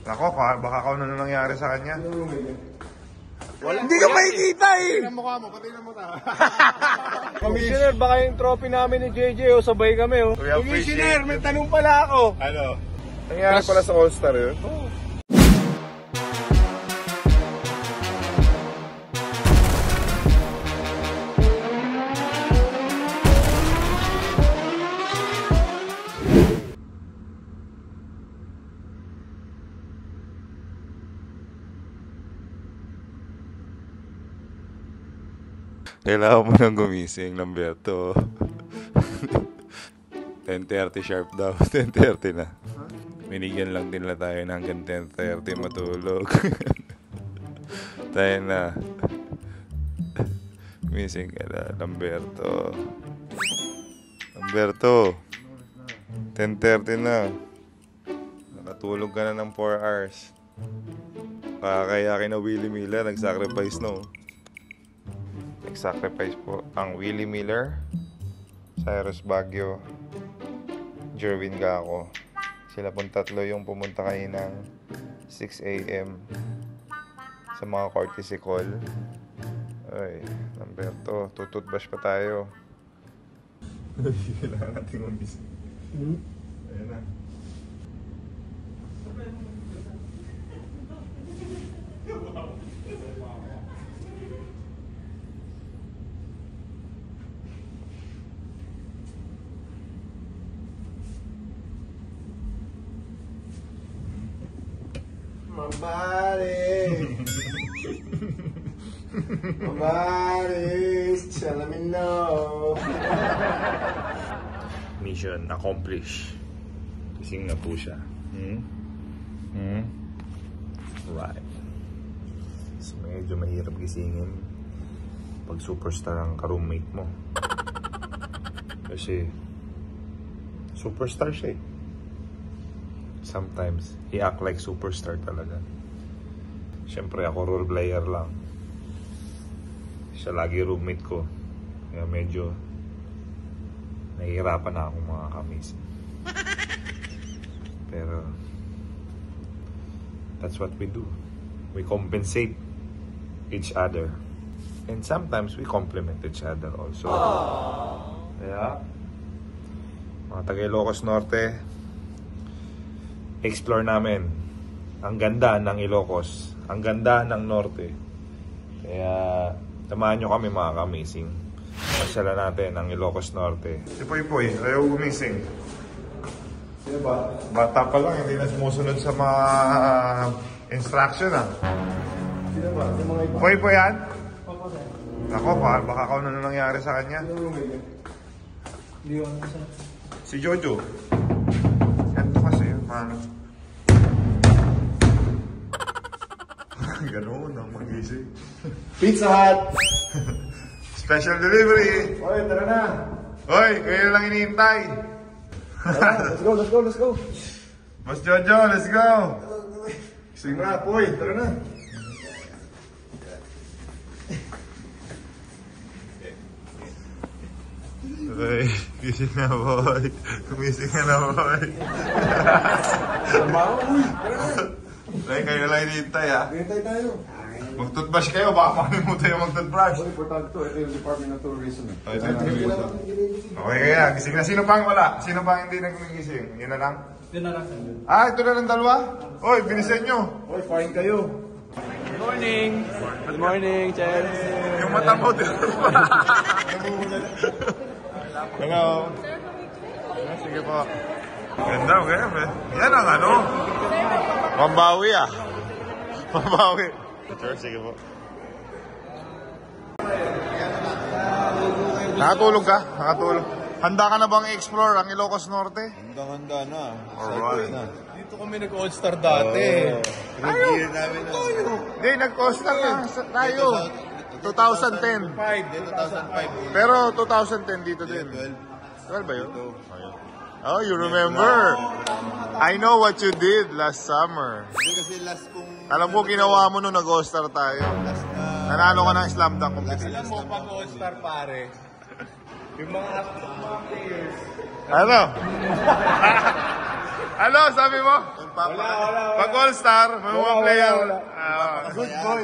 Nako, baka kung ano nangyari sa kanya. Hindi ka makikita eh! Pati na mukha mo, pati na mukha. Commissioner, baka yung trophy namin ni JJ, oh, sabay kami, oh. Commissioner, may tanong pala ako. Ano? Nangyari pala sa All-Star yun? Oh. Kailangan mo nang gumising, Lamberto. 10:30 sharp daw. 10:30 na. Binigyan lang din na tayo ng hanggang 10:30 matulog. Tayo na. Gumising ka na, Lamberto. Lamberto. 10:30 na. Nakatulog ka na ng 4 hours. Kaya kina Willie Miller, nag-sacrifice, no? Nag-sacrifice po ang Willie Miller, Cyrus Baguio, Jerwin Gaco. Sila pong tatlo yung pumunta kayo ng 6 AM sa mga courtesy call. Ay, Lamberto, tututbash pa tayo. Kailangan natin umisip. Ayan na. Mabaris, salamin no. Mission accomplished. Gising na po siya. Right. So medyo mahirap gisingin pag superstar ang ka-roommate mo. Kasi superstar siya eh. Sometimes, he act like superstar talaga. Siyempre ako role player lang. Siya lagi roommate ko. Kaya medyo nahihirapan na akong mga kamising. Pero that's what we do. We compensate each other. And sometimes we compliment each other also. Kaya mga taga Ilocos Norte, explore namin ang ganda ng Ilocos, ang ganda ng Norte. Kaya tamahan nyo kami mga ka-amazing. Pasyala natin ang Ilocos Norte. Si Poy, ayaw gumising. Sino ba? Bata pa lang, hindi na sumusunod sa mga instruction ah. Sino ba? Yung mga iba? Poy yan? Ako, baka kung ano nangyari sa kanya. Hindi ko ano sa... Si Jojo. Ganito kasi, paano? Ganoon ang mag-isip. Pizza Hut! Special delivery! Oy, tara na! Hoy, kayo lang hinihintay! Let's go! Mas Jojo, let's go! Sige na, Poy, tara na! Hoy, gising na boy! Kumising ka na boy! Trabaho, uy! Tara na! Hoy, kayo lang hinihintay ha! Hintay tayo! Mag-toothbrush kayo, baka makalimutan yung mag-toothbrush! Oy, importante to. Ito yung Department of Tourism. Ito yung tourism. Okay, kaya gising na. Sino pang wala? Sino pang hindi nag-gising? Yun na lang? Yun na lang sa'yo. Ah, ito na lang dalawa? Hoy, bilisan nyo! Oy, fine kayo! Good morning! Good morning, Chels! Yung mata mo, hello! Sige po. Ganda, okay. Yan ang ano? Pambawi ah. Pambawi. Sure, sige po. Nakatulog ka? Nakatulog. Handa ka na bang i-explore ang Ilocos Norte? Handa na. Alright. Dito kami nag-all-star dati. Nag-gear namin na. Hindi, nag-all-star lang tayo. 2010. 2005. Pero 2010 dito din. 12 ba yun? Oh, you remember? I know what you did last summer. Kasi last kong... Alam ko ginawa mo nung nag-all-star tayo. Nanalo ka ng slam dunk competition. Alam mo, pag all-star pare, yung mga players. Ano? Ano? Sabi mo? Wala. Pag All-Star, may mga player. Wala. Good boy.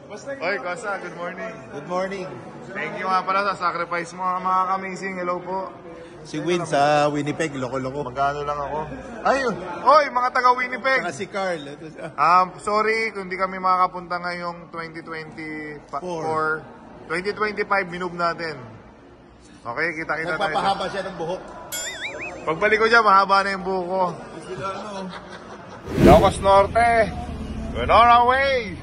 Basta Oy, Kosa, good morning. Good morning. Thank you nga pala sa sacrifice mo, mga kamazing. Hello po. Si Win sa Winnipeg, loko-loko. Magkano lang ako. Ayun! Oy, mga taga Winnipeg! Saka si Carl. Ito siya. Sorry kung hindi kami makakapunta ngayong 2025, 2025 minove natin. Okay, kita-kita tayo. Nagpapahaba siya ng buhok. Pagbalik ko dyan, mahaba na yung buhok ko. Ilocos Norte, we're on our way!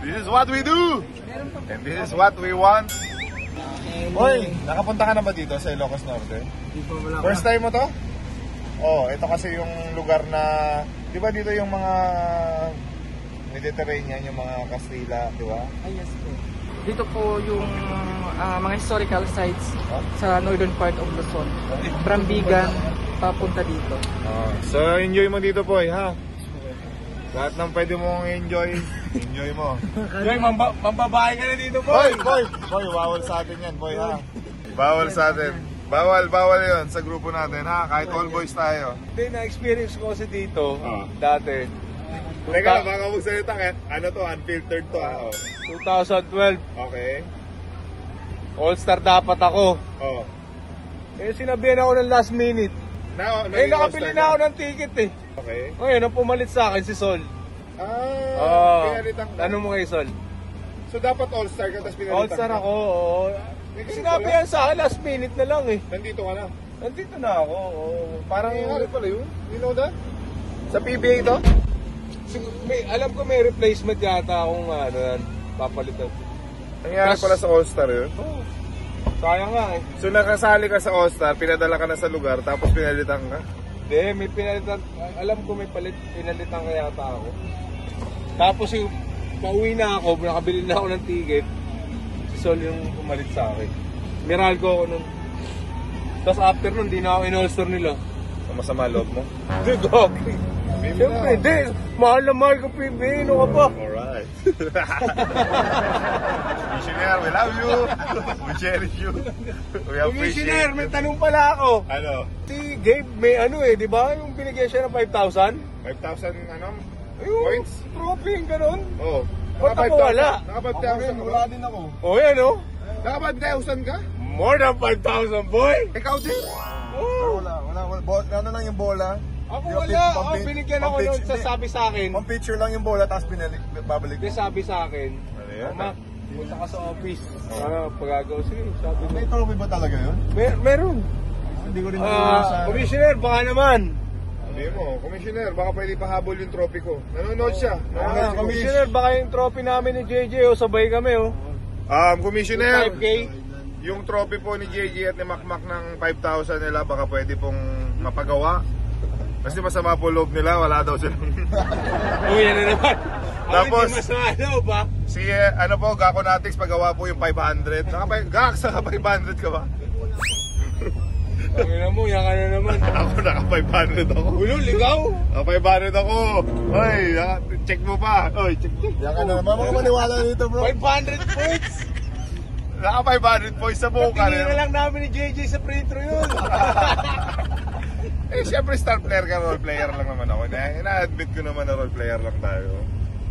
This is what we do! And this is what we want. Hoy, nakapunta ka na ba dito sa Ilocos Norte? First time mo to? Oh, ito kasi yung lugar na, di ba dito yung mga Mediterranean, yung mga Kastila, di ba? Yes po. Dito po yung mga historical sites sa northern part of Luzon. From Bigan, papunta dito. So, enjoy mo dito, boy, ha? Lahat ng pwede mong enjoy mo. Boy, mambabae ka na dito, boy. Boy, bawal sa atin yan, boy, ha? Bawal sa atin. Bawal yon sa grupo natin, ha? Kahit all boys tayo. Hindi, na-experience ko kasi dito, Ah. dati. Teka, baka magsalita ka. Ano to? Unfiltered to, ha? Oh. 2012, Okay. All-Star dapat ako. Oh. Eh, sinabihan ako ng last minute. Nakabili na ako ng ticket eh. Okay. Ngayon, ang pumalit sa akin si Sol. Pinalitan ka. Ano mo kay Sol? So, dapat all-star ka, tapos pinalitan All-Star ka? ako, oo. Sinabihan sa akin, last minute na lang eh. Nandito ka na. Nandito na ako, oo. Parang, Nangyayari pala yun? You know that? Sa PBA to? alam ko may replacement yata akong papalitan. Nangyayari pala sa all-star yun? Sayang nga eh. So, nakasali ka sa all-star, pinadala ka na sa lugar, tapos pinalitan ka? Hindi, may pinalitan. Alam ko may pinalitan ka yata ako. Tapos yung pauwi na ako, nakabili na ako ng ticket. Si Sol yung pumalit sa akin. Miral ko ako nun. Tapos after nun, di na ako in-all-star nila. Ang masama loob mo? Hindi, gagi. Siyempre, hindi. Mahal na mahal ko PBA. Ano ka pa? Alright. Commissioner, we love you. We cherish you. We appreciate Commissioner, may you. tanong pala ako. Ano? Si Gabe, may di ba? Yung binigyan siya ng 5,000? 5,000 Yung points? trophy, yung ganun. Oo. Ba't ako wala? Naka 5,000 ka ba? din ako. O yan o. Naka 5,000 ka? More than 5,000, boy. Ikaw din? Oh. Wala. Ano lang yung bola? Ako Yung wala. pang- Binigyan ako pang- nun. hindi. Sabi sa akin. Pang picture lang yung bola, tapos babalik. Hindi, sabi sa akin. Ano yan? Mac, punta ka sa office. Pagagaw. Sige, sabi May niya. trophy ba talaga yun? Meron. Hindi ko rin nabasa. Commissioner, baka naman. Hindi mo. Commissioner, baka pwede pahabol yung trophy ko. Nanonood siya. Commissioner, baka yung trophy namin ni JJ, sabay kami, Commissioner, 5K. yung trophy po ni JJ at ni Macmac ng 5,000 nila, baka pwede pong mapagawa. Kasi masama po loob nila, wala daw silang. Yan na naman. Tapos, hindi masalo ba? si, Gako Natics, pagawa po yung 500. Gak, sa 500 ka ba? Pangina mo, yan ka na naman. Ako, naka 500 ako. Ulo, ligaw. Naka 500 ako. Oy, check mo pa. Oy, check. Yan ka na naman. Mga maniwala dito, bro. 500 points. Naka 500 points sa buong Tingin na career. lang namin ni JJ sa free throw yun. Eh, syempre star player ka, role player lang naman ako. Ina-admit ko naman na role player lang tayo.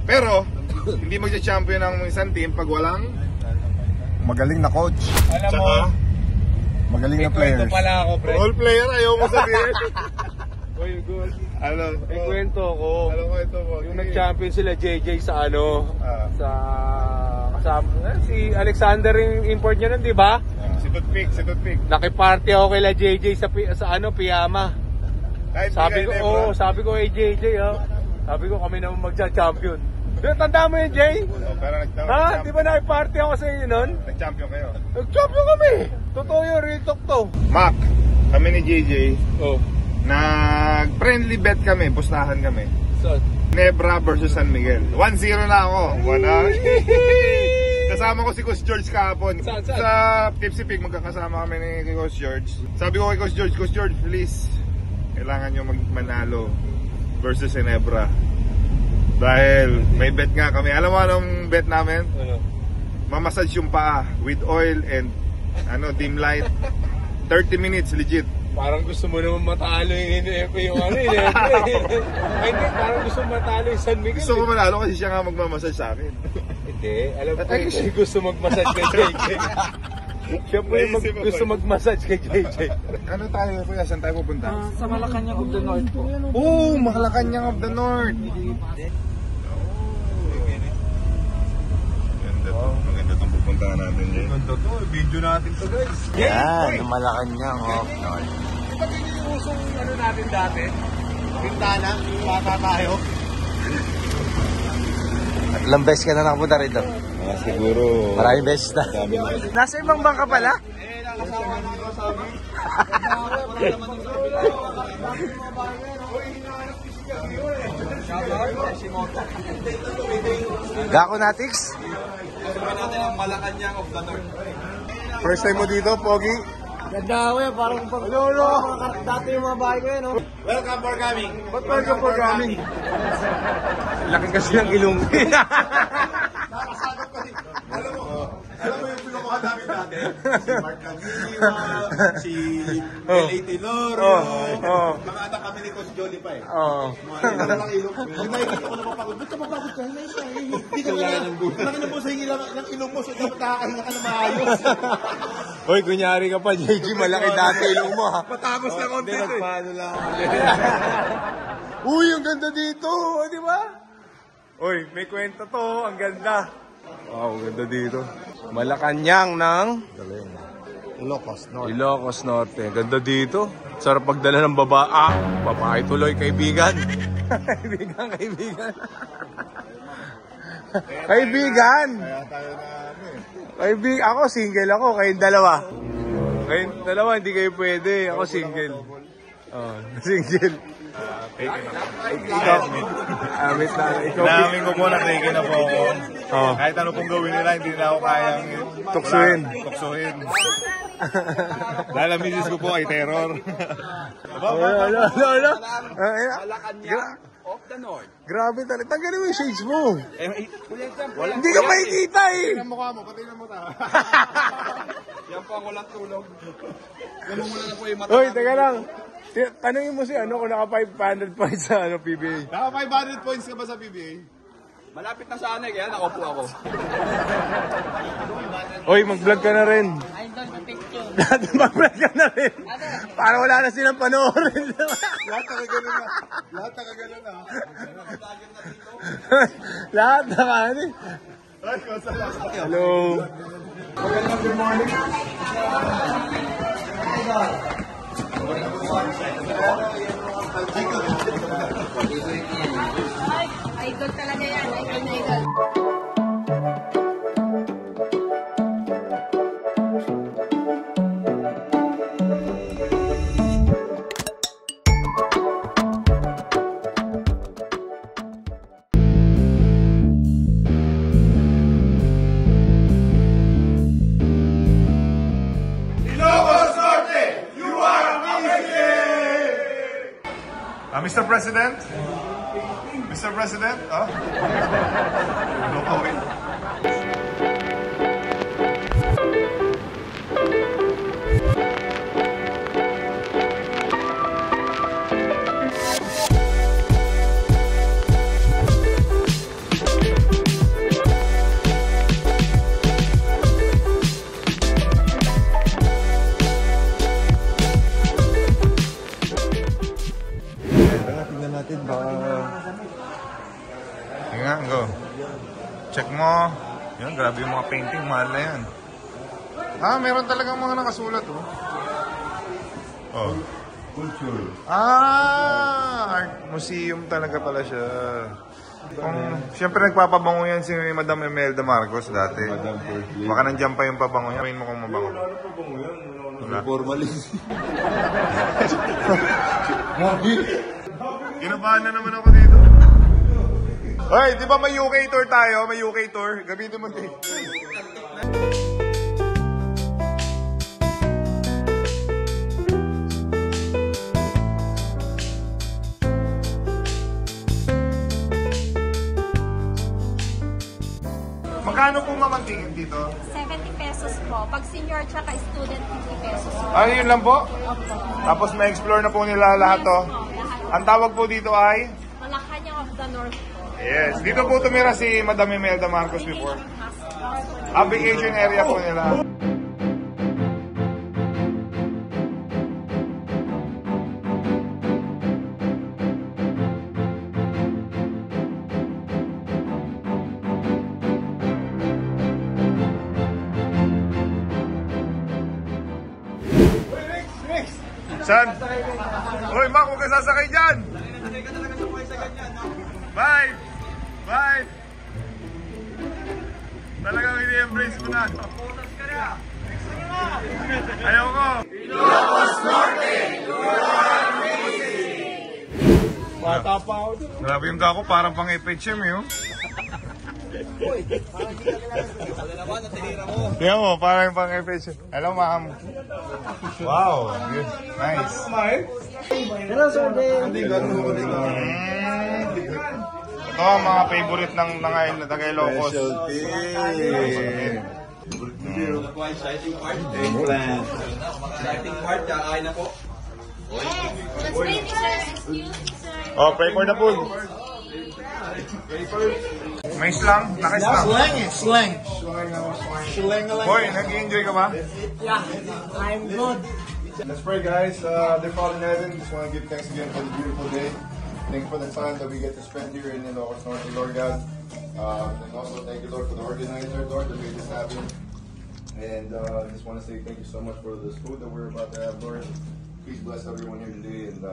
Pero, hindi magja-champion ng isang team pag walang Magaling na coach. Alam mo, tsaka Magaling may na kwento players. pala ako, pre. role player, ayaw mo sabihin. Uy, good. Ano? May kwento ko. Ano ko ito mo? Yung nag-champion sila JJ sa Ah. sa kasama si Alexander yung import niya nun, di ba? Si Toothpick. Nakiparty ako kay JJ sa Piyama. Kahit Sabi ko, hindi ka oh, Lebron. sabi ko kay JJ, sabi ko kami naman magcha-champion. Tanda mo yun, Jay? Oh, pero Ha? Di ba nakiparty ako sa inyo nun? nag-champion kayo? Nag-champion kami. Totoo yun, real talk to. Mac, kami ni JJ, Oh. nag-friendly bet kami, pustahan kami. So, Nebra versus San Miguel. 1-0 na ako. Kasama ko si Coach George kahapon. Saan? Sa Tipsy Pig, magkakasama kami ni Coach George. Sabi ko kay Coach George, please, kailangan nyo manalo versus Ginebra. Dahil may bet nga kami. Alam mo anong bet namin? ano? Mamassage yung paa with oil and dim light. 30 minutes legit. Parang gusto mo naman matalo yung NFA yung ano, NFA. Ay, hindi, parang gusto mo matalo yung San Miguel. Gusto ko manalo kasi siya nga magmamassage sa akin. Hindi, alam ko yung gusto mag-massage kay JJ. Siya po yung gusto mag-massage kay JJ. Ano tayo, kuya? Saan tayo pupunta? Sa Malacanang of the North po. Oh, Malacanang of the North. Maganda itong pupuntahan natin dyan. Ganda to, video natin to guys. Yan, Malacanang of North. Ito yung usong ano natin dati. Pintana, bata tayo. Ilang beses ka na nakapunta rito? Siguro. Maraming beses na. Nasa ibang bangka pala? Nakasama na ako sa amin. Gako Natix? Sabi natin ang Malacanang of the North. First time mo dito, Pogi? Ganda ako eh, parang pag... Dati yung mga bahay ko eh, no? Welcome for coming. Ba't welcome for coming? Laki kasi ng ilong. Alam mo yung pinakawa namin dati? Si Mark Cagiliwa, si L.A. Tenorio, mga anak kami ni Coach Jolly pa eh. Mga lang ilong. Pag nakikita ko na mapagod, ba't ka mapagod ka? Hindi ka kaya ng buhay. Laki na po sa hingi ng ilong mo, so dapat nakakahinga ka na maayos. Hoy, kunyari ka pa, JG, malaki dati ilong mo ha. Patapos na konti eh. Paano lang. Uy, ang ganda dito, di ba? Uy, may kwento to, ang ganda. Wow, ganda dito. Malacanang ng Ilocos, no? Ilocos Norte. Ganda dito. Sarap pagdala ng babae tuloy, kaibigan. kaibigan. Kaibigan. Kaya tayo na ano eh. Kaibigan. Ako single ako, kayong dalawa. Kayong dalawa, hindi kayo pwede. Ako single. Oh, single. Ikaw. Amit na. Ikaw. Namin ko po na taken na po ako. Oh. Kahit ano pong gawin nila, hindi na ako kayang Tuksuin. Tuksuin. Dahil ang misis ko po ay terror. Ala. Malacanang of the North. Grabe talaga. Tanggalin mo yung shades mo. Hindi ka makikita eh. Ang mukha mo, pati na mo ta. Yan po ang walang tulog. Ganun mo na po yung mata. Hoy, teka lang. Tanungin mo si ano kung naka 500 points sa ano, PBA. Naka 500 points ka ba sa PBA? Malapit na sa ano, kaya nakaupo ako. Hoy, mag-vlog ka na rin. Idol na picture. Mag-vlog ka na rin. Para wala na silang panoorin. Lahat nakaganon na. Lahat nakaganon na. Lahat na ano. Ay, kasalamat. Hello. Good morning. Idol talaga yan. Idol na idol. Mr. President? Mr. President? No comment. Tingnan natin ba. Sige nga, go. Check mo. Yan, grabe yung mga painting. Mahal na yan. Meron talagang mga nakasulat, oh. Oh. Culture. Art museum talaga pala siya. Siyempre nagpapabango yan si Madam Imelda Marcos dati. Baka nandiyan pa yung pabango niya. Gawin mo kung mabango. Wala. Kinabahan na naman ako dito. Hoy, di ba may UK tour tayo? May UK tour. Gamitin mo din. Magkano po mamangtingin dito? 70 pesos po. Pag senior tsaka student, 50 pesos. Ano yun lang po? Opo. Tapos ma-explore na po nila lahat to. Lahat. Ang tawag po dito ay? Malacanang of the North po. Yes. Dito po tumira si Madam Imelda Marcos before. Vacation area po nila. San? Uy, Mac, huwag ka sasakay dyan! Bye! Bye! Talagang ini-embrace mo na. Ayaw ko! Ilocos Norte! Bata pa ako dun. Grabe yung dako, parang pang FHM eh. Oh. Tingnan mo, parang pang FHM. Hello, ma'am. Wow, good. Nice. Ito ang mga favorite ng Ilocos. Eggplant. Let's wait, sir. Excuse me, sir. Oh, pray for the food. May slang? Naka-slang? Slang. Boy, nag-i-enjoy ka ba? Yeah, I'm good. Let's pray, guys. Dear Father in heaven, just want to give thanks again for the beautiful day. Thank you for the time that we get to spend here in Ilocos Norte, Lord God. And also thank you, Lord, for the organizer, Lord, that made this happen. And just want to say thank you so much for this food that we're about to have, Lord. Please bless everyone here today, and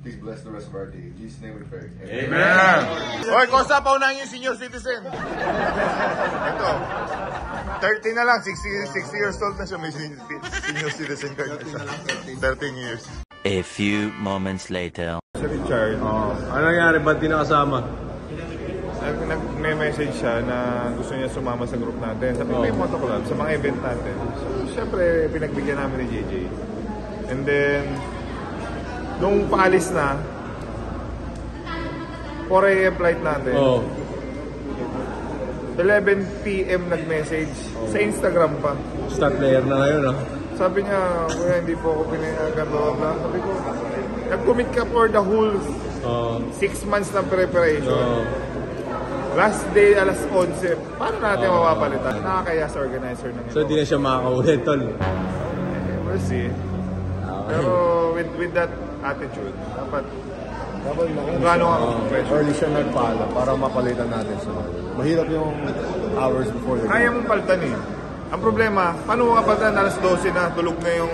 please bless the rest of our day. In Jesus' name we pray. Amen. Oy, Costa, paunahin yung senior citizen. Ito. 30 na lang, 60 years old na siya, may senior citizen card na siya. 13 years. A few moments later. Si Richard, Ano nangyari? Ba't di nakasama? nag-message siya na gusto niya sumama sa group natin. Sa Pinoy Moto Club, sa mga event natin. So, syempre, pinagbigyan namin ni JJ. And then, nung paalis na, 4 AM flight natin. 11 PM nag-message sa Instagram pa. Start player na ngayon, no? Sabi niya, kuya, hindi po ako pinayagan, blah, blah. Sabi ko, nag-commit ka for the whole 6 months ng preparation. Last day, alas 11. Paano natin mapapalitan? Nakakaya sa organizer ng So, di na siya makakaulit, tol. We'll see. Pero with that attitude, dapat kung gaano ka professional. Early siya nagpala para mapalitan natin sa mahirap yung hours before the Kaya mong palitan eh. Ang problema, paano mo kapalitan? Alas 12 na, tulog na yung...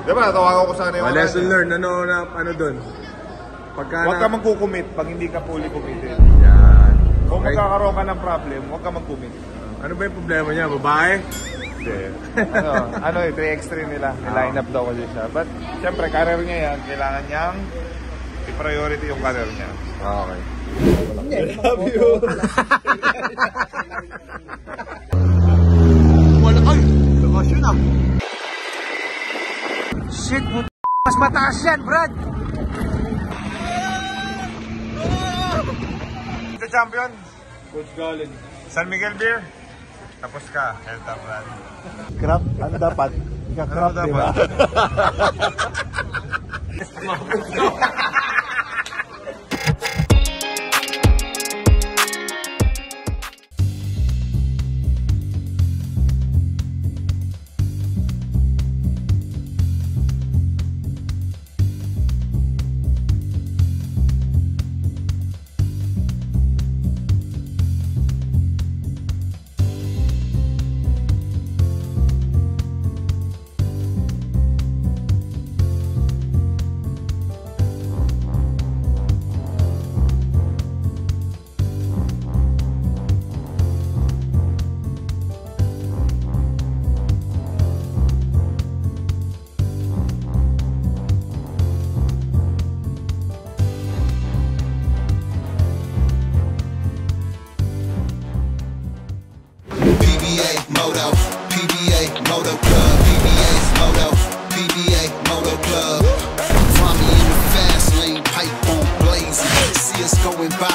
Diba, natawagan ko sana yung... Lesson learned, ano dun? Pagka Huwag ka magkukumit pag hindi ka fully committed. Yan. Kung Okay. magkakaroon ka ng problem, huwag ka mag-commit. Ano ba yung problema niya? Babae? Hindi. Ano 3x3 nila. Line up daw kasi siya. But, syempre, career niya yan. Kailangan niyang i-priority yung career niya. Okay. Love you! Wala, ay! Lakas yun ah! Shit, mas mataas yan, Brad! The champion, Coach Galen. San Miguel Beer. Tapos ka, Elta Brad. Crap, ano dapat? Ika-crap, Ano di ba? PBA Moto, PBA Moto Club, PBA's Moto, PBA Moto Club. Find me in the fast lane, pipe on blazing. See us going by